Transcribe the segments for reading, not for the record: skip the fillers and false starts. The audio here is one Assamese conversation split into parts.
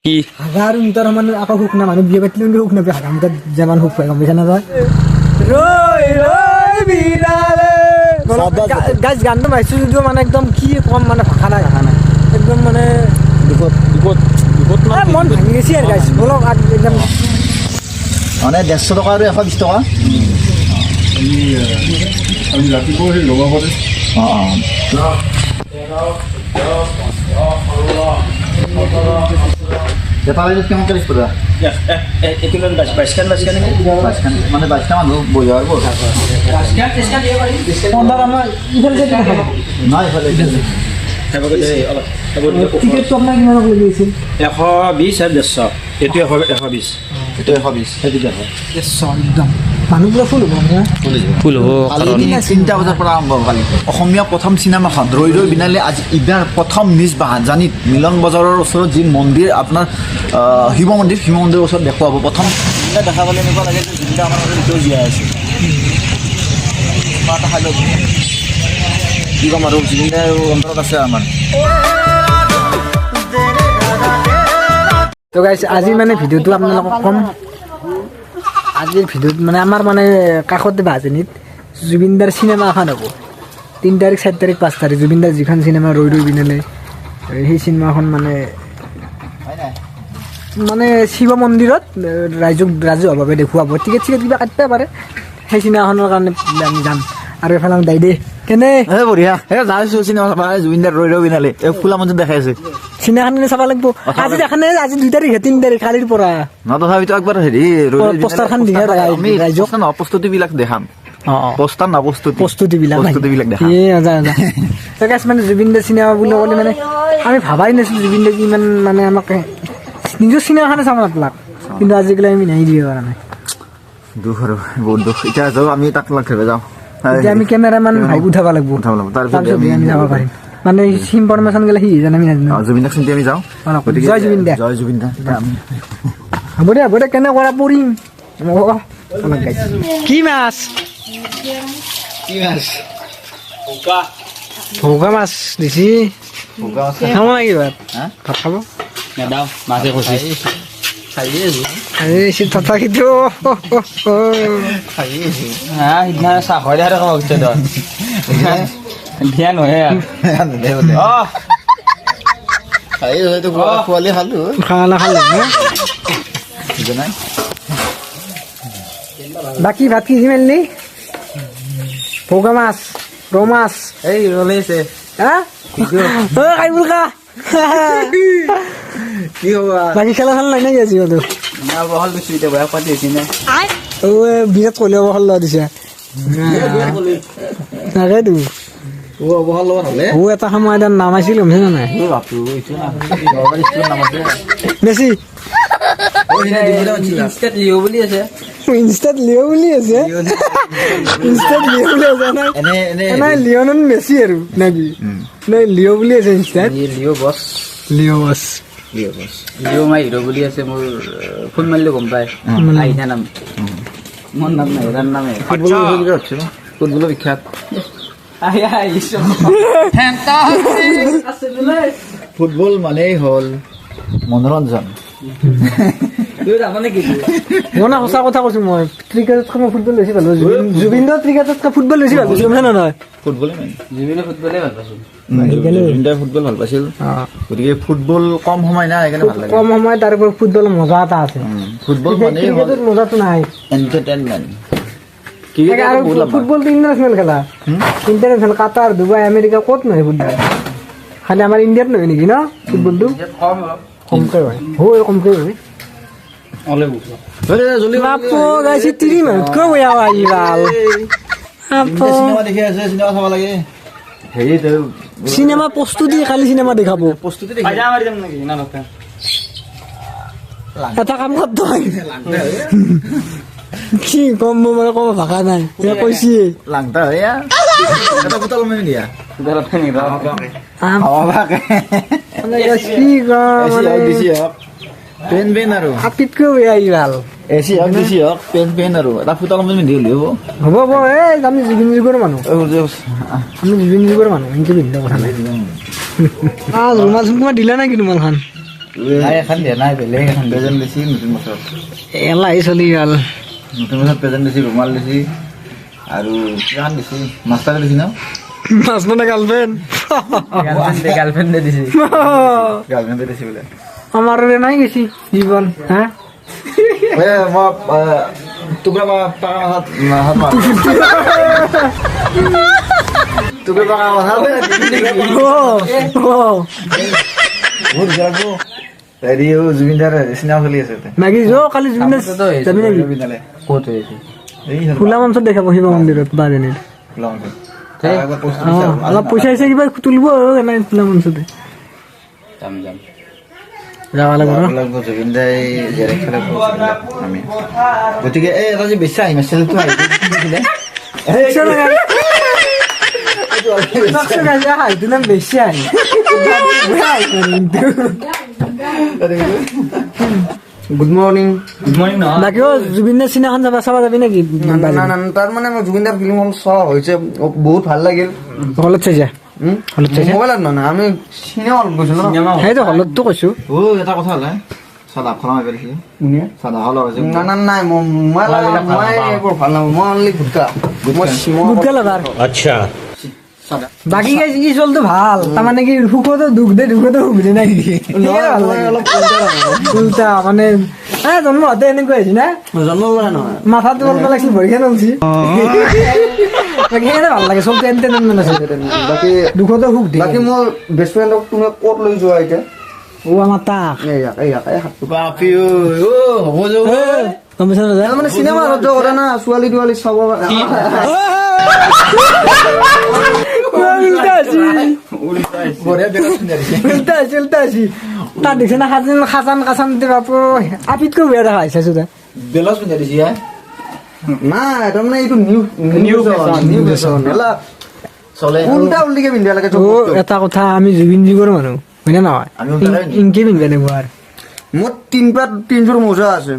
কি হাজাৰ মিটাৰ মানে আকৌ সুখ না মানুহ বিয়ে পাতিলে সুখ নাপায় হাজাৰ মিটাৰ যিমান সুখ পায় গম পাইছা না তই ৰৈ ৰৈ বিনালে গাইজ গানটো মাৰিছোঁ যদিও মানে একদম কি কম মানে ভাষা নাই একদম মানে মন ভাঙি গৈছে আৰু গাইজ বলক একদম মানে 150 টকা আৰু 120 টকা আমি ৰাতিপুৱা সেই ৰঙাপাতে বেপাৰীত কেমন কৰিছ পৰা মানে 22টা মানুহ বহি আহিব আমাৰ ইফালে যে নাই ইফালে টিকেটটো আপোনাৰ কিমান লাগি আছিল 120 আৰু 150 এইটো 120 এইটো 120 একদম মানুহবোৰে ফুল হ'ব নহয় ফুল হ'ব কালি 3টা বজাৰ পৰা আৰম্ভ হ'ব কালি অসমীয়া প্ৰথম চিনেমাখন ৰৈ ৰৈ বিনালে আজি ইবাৰ প্ৰথম নিজ বাহাজানিত মিলন বজাৰৰ ওচৰত যি মন্দিৰ আপোনাৰ শিৱ মন্দিৰৰ ওচৰত দেখুৱাব প্ৰথম জুবিনদা দেখা পালে এনেকুৱা লাগে যে জুবিনদা আমাৰ মাজত এতিয়াও জীয়াই আছে কিবা এটা খাই লওক কি ক'ম আৰু জুবিনদাৰ অন্তৰত আছে আমাৰ তো গাইছ আজি মানে ভিডিঅ'টো আপোনালোকক কম আজিৰ ভিডিঅ'ত মানে আমাৰ মানে কাষতে বাজনীত জুবিনদাৰ চিনেমা এখন হ'ব 3 তাৰিখ 4 তাৰিখ 5 তাৰিখ জুবিনদাৰ যিখন চিনেমা ৰৈ ৰৈ বিনালে সেই চিনেমাখন মানে শিৱ মন্দিৰত ৰাজহুৱাভাৱে দেখুৱাব টিকেট কিবা কাটিব পাৰে সেই চিনেমাখনৰ কাৰণে আমি যাম আৰু এফালে দাই দে কেনে বঢ়িয়া যাইছোঁ চিনেমা চাব জুবিনদাৰ ৰৈ ৰৈ বিনালে এই ফুলা মঞ্চত দেখাই আছে চিনেমাখন চাব লাগিব আজি দেখা নাই আজি 2 তাৰিখ 3 তাৰিখ কালিৰ পৰা তথাপিতো একবাৰ হেৰি পোষ্টাৰখন দিহে ৰাইজক প্ৰস্তুতিবিলাক দেখাম পোষ্টাৰ না প্ৰস্তুতিবিলাক দেখাম মানে জুবিনদাৰ চিনেমা বুলি ক'লে মানে আমি ভাবাই নাছিলোঁ জুবিনদাৰ ইমান মানে আমাক নিজৰ চিনেমাখনে চাব নাপালাক কিন্তু আজিকালি আমি নাই দিব পৰা নাই দুখ আৰু বহুত দুখ এতিয়া যাওঁ আমি তাক লগ ধৰিব যাওঁ এতিয়া আমি কেমেৰামান ভাইক উঠাব লাগিব তাৰপিছত আমি যাব পাৰিম মানে ইনফৰমেশ্যন গ'লে সি জানো আমি নাজানো জুবিনদাক চিন্তি আমি যাওঁ জয় জুবিনদা হ'ব দে কেনে কৰা পৰিম কি মাছ ভৌকা মাছ দিছি খাব নেকি ভাত খাব মাছে কৈছে তথাপিতো সিদিনা চাহৰ দিয়াৰ কথা কৈছে তই দিয়া নহয় খোৱালি খালোঁ খালা বাকী ভাত কি মেললি ভৌকা মাছ ৰৌ মাছ এই ৰলেছে কাইবুল খা কি হ'ব বাকী খেলা নাই নাকি আজি বন্ধু বহল গৈছো এতিয়া বয়স পাতি হৈছে নে বিৰাট কোহলি অৱসৰ লোৱা দিছে তাকেতো এটা সময় এটা নাম আছিল গমছে নাই বেছি ইনষ্টাত লিঅ' বুলি আছে নাই লিঅ'নত মেছি আৰু নেকি নাই লিঅ' বুলি আছে ইনষ্টাত লিঅ' মাই হিৰ' বুলি আছে মোৰ ফোন মাৰিলে গম পায় আহিছা নাম মোৰ নাম নাই তাৰ নামে ফুটবলৰ বিখ্যাত ফুটবল মানেই হ'ল মনোৰঞ্জন মই সঁচা কথা কৈছো মই ক্ৰিকেটতকৈ মই ফুটবল বেছি ভাল পাইছো জুবিনদাৰ ক্ৰিকেটতকৈ ফুটবল বেছি ভাল পাইছো হয় নহয় ফুটবলে জুবিনে ফুটবলে ভাল পাইছিল জুবিনদাই ফুটবল ভাল পাইছিল গতিকে ফুটবল কম সময় নাই সেইকাৰণে ভাল লাগে কম সময় তাৰ ওপৰত ফুটবল মজা এটা আছে ফুটবল মানেই হ'ল ক্ৰিকেটত মজাটো নাই এণ্টাৰটেইনমেণ্ট আৰু ফুটবলটো ইণ্টাৰনেশ্যনেল খেলা ইণ্টাৰনেশ্যনেল কাটাৰ ডুবাই আমেৰিকা ক'ত নহয় ফুটবল খালি আমাৰ ইণ্ডিয়াত নহয় নেকি ন ফুটবলটো কমকে হয় কমকে হয় চিনেমা প্ৰস্তুতি খালি চিনেমা দেখাব এটা কাম কৰতো কি কম মানে কম ভাষা নাই কৈছি লাংটা হয় এটা পুতল মাৰি দিয়া কি পেন পেন আৰু হাতীতকৈ বেয়া ভাল এচি হওক ডিচি হওক পেন আৰু এটা ফুটাল মাৰি পিন্ধি হ'লে হ'ব হ'ব এই আমি জুবিন যুগৰ মানুহ এনেকে পিন্ধা কথা নাই ৰুমাল চুমাল দিলা নেকি ৰুমালখন নাই এখন দিয়া নাই বেলেগ এখন প্ৰেজেণ্ট দিছি নতুন বছৰত এলাই চলি গ'ল নতুন বছৰত প্ৰেজেণ্ট দিছি ৰুমাল দিছি আৰু কিমান দিছি মাষ্টাৰে দিছি ন মাছ মানে গাৰ্লফ্ৰেণ্ড গাৰ্লফ্ৰেণ্ডে দিছে গাৰ্লফ্ৰেণ্ডে দিছি বোলে আমাৰ নাই গেছি জীৱন হা মই টুকুৰা পাকা হাত মাৰ টুকুৰা পাকা হাত বহুত যাবো হেৰি জুবিন দাৰ চিনেমা চলি আছে বাকী যো কালি জুবিন যাবি নেকি জুবিনালে ক'ত হৈছে এই খোলা মঞ্চত দেখাব শিৱ মন্দিৰত বাজনীৰ অলপ পইচা আহিছে কিবা তুলিব নাই খোলা মঞ্চতে যাম যাম যাব লাগিব জুবিন দাই জেৰেক খেলে আমি গতিকে এই এটা যে বেছি আহিম আছিলতো বেছি আহি গুড মৰ্ণিং গুড মৰ্ণিং নহয় বাকী জুবিন দাৰ চিনেমাখন চাব যাবি নেকি তাৰ মানে মই জুবিন দাৰ ফিল্ম হল চোৱা হৈছে বহুত ভাল লাগিল হলত চাইছা হলত চাইছা মোবাইলত নহয় আমি চিনেমা হলত গৈছিলো সেইটো হলততো কৈছো এটা কথা হ'লে চাদা খোলা মাৰিব লাগিছিলে চাদা হল নাই মই এইবোৰ ভাল নাপাওঁ মই অনলি গুটকা গুটকা লাভাৰ अच्छा বাকী কি চলতো ভাল তাৰমানে কি সুখতো দুখ দে দুখতো সুখ দে নাই অলপ উল্টা মানে জন্ম হতে এনেকুৱা হৈছে না জন্ম পৰা নহয় মাথাটো অলপ লাগছি ভৰিহে নলছি সেইকাৰণে ভাল লাগে চব এণ্টাৰটেইনমেণ্ট আছে বাকী দুখতো সুখ দিয়ে বাকী মোৰ বেষ্ট ফ্ৰেণ্ডক তুমি ক'ত লৈ যোৱা এতিয়া ও আমাৰ তাক গম পাইছা না মানে চিনেমা হলত যোৱা কথা না ছোৱালী তোৱালী চাব তাত দেখিছে না খাজান কাচান আপিতকৈ বেয়া দেখা হৈছে বেলচ পিন্ধাই দিছি নাই তাৰমানে এইটো নিউ ফেশ্বন চলে উল্টা উল্টিকে পিন্ধিব লাগে এটা কথা আমি জুবিন যুগৰ মানুহ হয় নে নহয় ইনকে পিন্ধিব লাগিব আৰু মোৰ তিনযোৰ মোজা আছে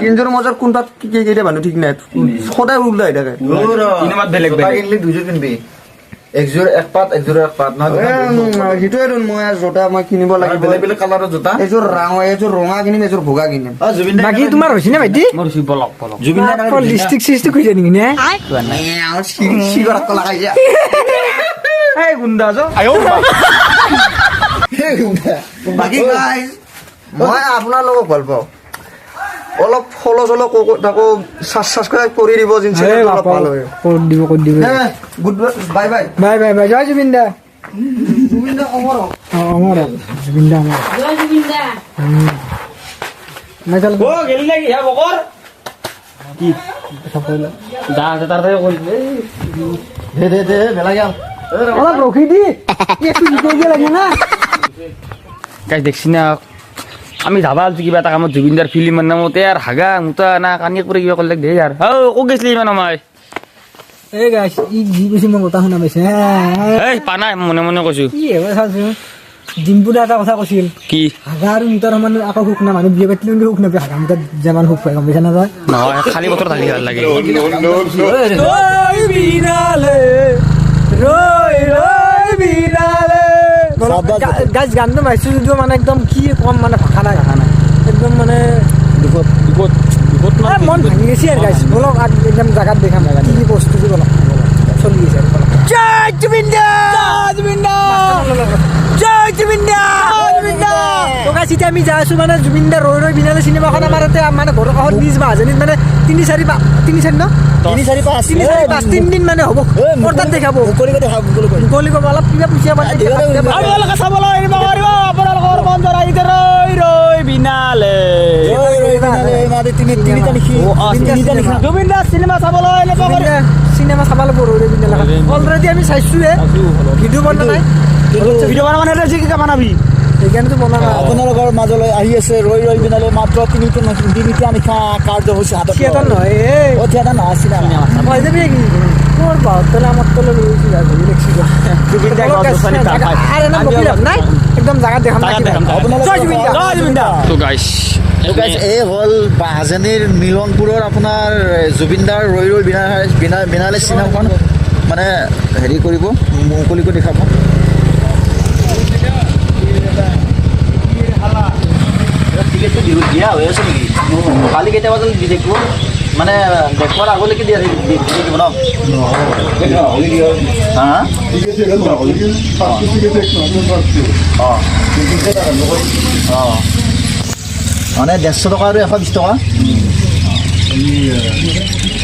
তিনযোৰ মোজাৰ কোনপাত কেইটা মানুহ ঠিক নাই সদায় উল্টা হৈ থাকে দুযোৰ কিনবি একযোৰ এক পাত সেইটোৱে মই জোতা মই কিনিব লাগে বেলেগ বেলেগ কালাৰৰ জোতা এযোৰ ৰঙা কিনিম এযোৰ ভগা কিনিম বাকী তোমাৰ হৈছে নে ভাইটি মোৰ হৈছে বলক বলক জুবিন লিপষ্টিক চিষ্টিক হৈছে নেকি নে বাকী মই আপোনাৰ লগত ভাল পাওঁ অলপ ফলো চলো তাকো ছাবস্ক্ৰাইব কৰি দিব জিন্স অলপ ভাল হয় ক'ত দিব good bye bye bye bye bye জয় জুবিন দা জুবিন দা অমৰ অমৰ জুবিন দা অমৰ জয় জুবিন দা মেঘাল ও গেলি লাগি হ্যাঁ বকৰ কি দা তাৰ থেকে কইলে দে বেলা গেল অলপ ৰখি দি একটু জিকে লাগে না গাইস দেখছি না আমি যাবা আলছো কিবা এটা কামত জুবিনদাৰ ফিল্মৰ নামতে আর হাগা মুতা না কানি করে কিবা করলে দে আর ও কো গেছলি ইমান আমায় এই গাইছ ই জি কৈছে মই কথা শুনা পাইছে এই পানাই মনে মনে কৈছো কি হ'ব চাচোন জিম্পুদা এটা কথা কৈছিল কি হাগাৰ মুতাৰ মানে আকৌ সুখ না মানুহ বিয়ে পাতিলে সুখ নাপায় হাগা মুতাৰ যেমান সুখ পায় গম পাইছা না তই নহয় খালি বতৰ থাকি ভাল লাগে ৰৈ বিনালে ৰৈ বিনালে গাইছ গানটো মাৰিছো যদিও মানে একদম কি কম মানে ভাষা নাই একদম মানে দুপত মন ভাঙি গৈছে আৰু গাইছ বলক একদম জাগাত দেখাম কি কি বস্তু বলক চলি গৈছে জয় জুবিন দা জুবিন দা জয় জুবিন দা জুবিন দা তো গাইছ এতিয়া আমি যাই আছো মানে জুবিন দা ৰৈ বিনালে চিনেমাখন আমাৰ ইয়াতে মানে ঘৰৰ কাষত নিজ মাজনীত মানে 3-4 ন 3-4-5 3 মানে হ'ব পৰ্দাত দেখাব মুকলি কৰিব অলপ কিবা পুচিয়া পালে আপোনালোকে চাবলৈ আহিব পাৰিব আপোনালোকৰ মন জনাইতে ৰৈ বিনালে জুবিন দাৰ চিনেমা চাবলৈ চিনেমা চাব লাগিব ৰৈ বিনালে অলৰেডি আমি চাইছোৱে ভিডিঅ' বনোৱা নাই ভিডিঅ' বনাব মানে কি বনাবি সেইকাৰণেতো বনোৱা নাই আপোনালোকৰ মাজলৈ আহি আছে ৰৈ বিনালে মাত্ৰ তিনিটা নিশা কাৰ্যসূচী হাতত থিয়েটাৰ নহয় থিয়েটাৰ নহয় চিনেমা মই যাবি নেকি মোৰ বাহঁতলে আমাৰ তলে ৰৈছি নাই একদম জাগাত দেখাম তো গাইছ এই হ'ল বাহাজানীৰ মিলনপুৰৰ আপোনাৰ জুবিনদাৰ ৰৈ বিনালে চিনেমাখন মানে হেৰি কৰিব মুকলিকৈ দেখাব টিকেটটো দিয়া হৈ আছে নেকি কালি কেইটা বজাত দি থাকিব মানে দেখুৱাৰ আগলৈকে দিয়া থাকিব ন হা অঁ অঁ মানে 150 টকা আৰু 120 টকা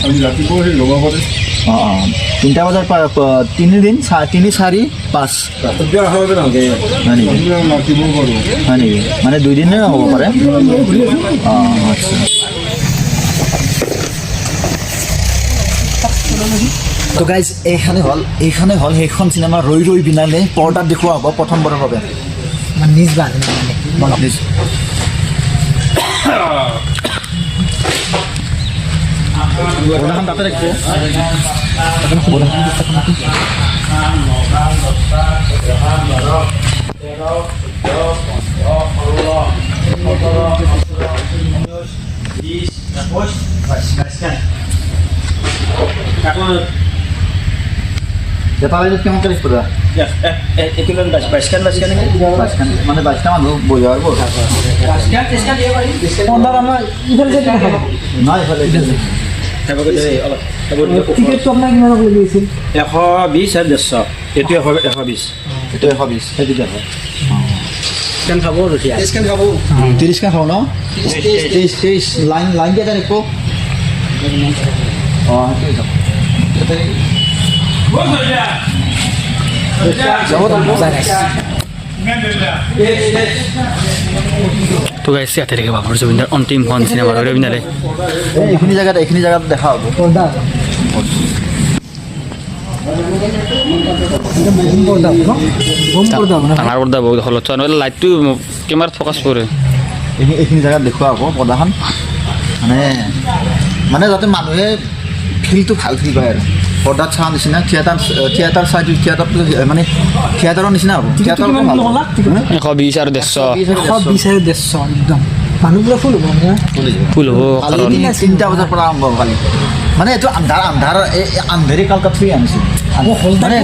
আমি ৰাতিপুৱা সেই ৰঙাপাতে অঁ অঁ 3টা বজাৰ পৰা 3 দিন 3 4 5 ৰাতিপুৱা অহা বাবে নালাগে হয় নেকি নাচিব পাৰোঁ হয় নেকি মানে 2 দিনে হ'ব পাৰে অঁ আচ্ছা তো গাইজ এইখানে হ'ল সেইখন চিনেমা ৰৈ ৰৈ বিনালে পৰ্দাত দেখুওৱা হ'ব প্ৰথমবাৰৰ বাবে মানে নিজ বাজনী মানে প্লিজ পৰ্দাখন তাতে ৰাখিব বেপাৰীত কেমন তাৰিখ পড়া মানে 22টা মানুহ বহি যাব পৰ্দাত আমাৰ ইফালে যে দেখাব নাই ইফালে টিকেটটো আপোনাৰ কিমান লাগি আছিল 120 আৰু 150 এইটো 120 এইটো 120 সেইটো যাব কেন খাব ৰতিয়া 30 কা খাওঁ ন 30 লাইন কেইটা ৰাখিব অঁ তো গাইছে ইয়াতে দেখে বাবুৰ জুবিনদাৰ অন্তিমখন চিনেমা ৰৈ ৰৈ বিনালে এইখিনি জেগাত দেখা হ'ব পৰ্দা পৰ্দা হ'ব গম পৰ্দা হ'ব না ডাঙৰ পৰ্দা বহুত হলত চোৱা নহ'লে লাইটটো কেমেৰাত ফ'কাছ কৰে এইখিনি জেগাত দেখুওৱা হ'ব পৰ্দাখন মানে যাতে মানুহে ফিলটো ভাল ফিল পায় আৰু পৰ্দাত চোৱা নিচিনা থিয়েটাৰ চাই থিয়েটাৰটো মানে থিয়েটাৰৰ নিচিনা হ'ব থিয়েটাৰ ভাল 120 আৰু 150 120 আৰু 150 একদম মানুহবোৰে ফুল হ'ব না ফুল হ'ব কালি কাৰণ 3টা বজাৰ পৰা আৰম্ভ হ'ব কালি মানে এইটো আন্ধাৰ এই আন্ধেৰি কালকাত থৈ আনিছিল মানে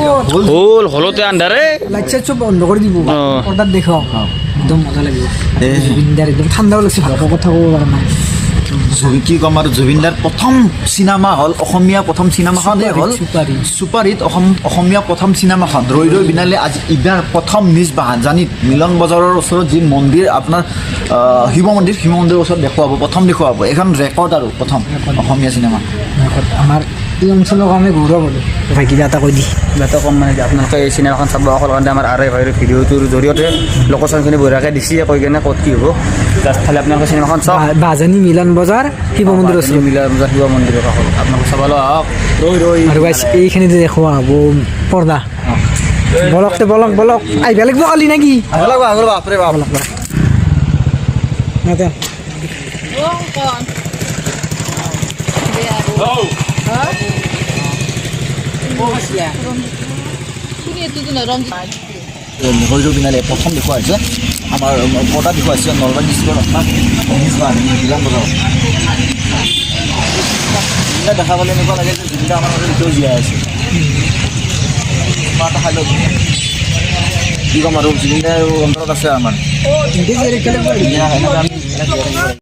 হলতে আন্ধাৰে লাইট চাইট চব বন্ধ কৰি দিব অঁ। পৰ্দাত দেখাও একদম মজা লাগিব এই। জুবিনদাৰ একদম ঠাণ্ডাও লাগছে ভালকৈ কথা ক'ব পৰা নাই কি ক'ম আৰু জুবিনদাৰ প্ৰথম চিনেমা হ'ল অসমীয়া প্ৰথম চিনেমাখনেই হ'ল চুপাৰহিট অসমীয়া প্ৰথম চিনেমাখন ৰৈ ৰৈ বিনালে আজি এইবাৰ প্ৰথম নিজ বাহাজানিত মিলন বজাৰৰ ওচৰত যি মন্দিৰ আপোনাৰ শিৱ মন্দিৰৰ ওচৰত দেখুৱাব প্ৰথম দেখুৱাব এইখন ৰেকৰ্ড আৰু প্ৰথম অসমীয়া চিনেমা আমাৰ এই অঞ্চলৰ কাৰণে গৌৰৱ হ'লো ভাই কিবা এটা কৈ দি কিবা এটা কম মানে আপোনালোকে এই চিনেমাখন চাব অকল কাৰণে আমাৰ আৰে ভাইৰ ভিডিঅ'টোৰ জৰিয়তে লোকেশ্যনখিনি বঢ়িয়াকৈ দিছে কৈ কেনে ক'ত কি হ'ব জাষ্ট খালি আপোনালোকে চিনেমাখন চাওক বাজানী মিলন বজাৰ শিৱ মন্দিৰ ওচৰত মিলাৰ বজাৰ শিৱ মন্দিৰৰ কাষত আপোনালোকে চাবলৈ আহক ৰৈ ৰৈ আৰু গাইছ এইখিনিতে দেখুওৱা হ'ব পৰ্দা বলক আহিব লাগিব কালি নেকি বাপৰে বাপ ৰৈ ৰৈ বিনালে প্ৰথম দেখুওৱা হৈছে আমাৰ পৰ্দা দেখুওৱা হৈছে নলবাৰী ডিষ্ট্ৰিক্টৰ আপোনাৰ নিজ বাহাজানি মিলন বজাৰত দেখা পালে এনেকুৱা লাগে যে জুবিনদা আমাৰ মাজত এতিয়াও জীয়াই আছে কিবা এটা খাই লওক কি ক'ম আৰু জুবিনদাৰ অন্তৰত আছে আমাৰ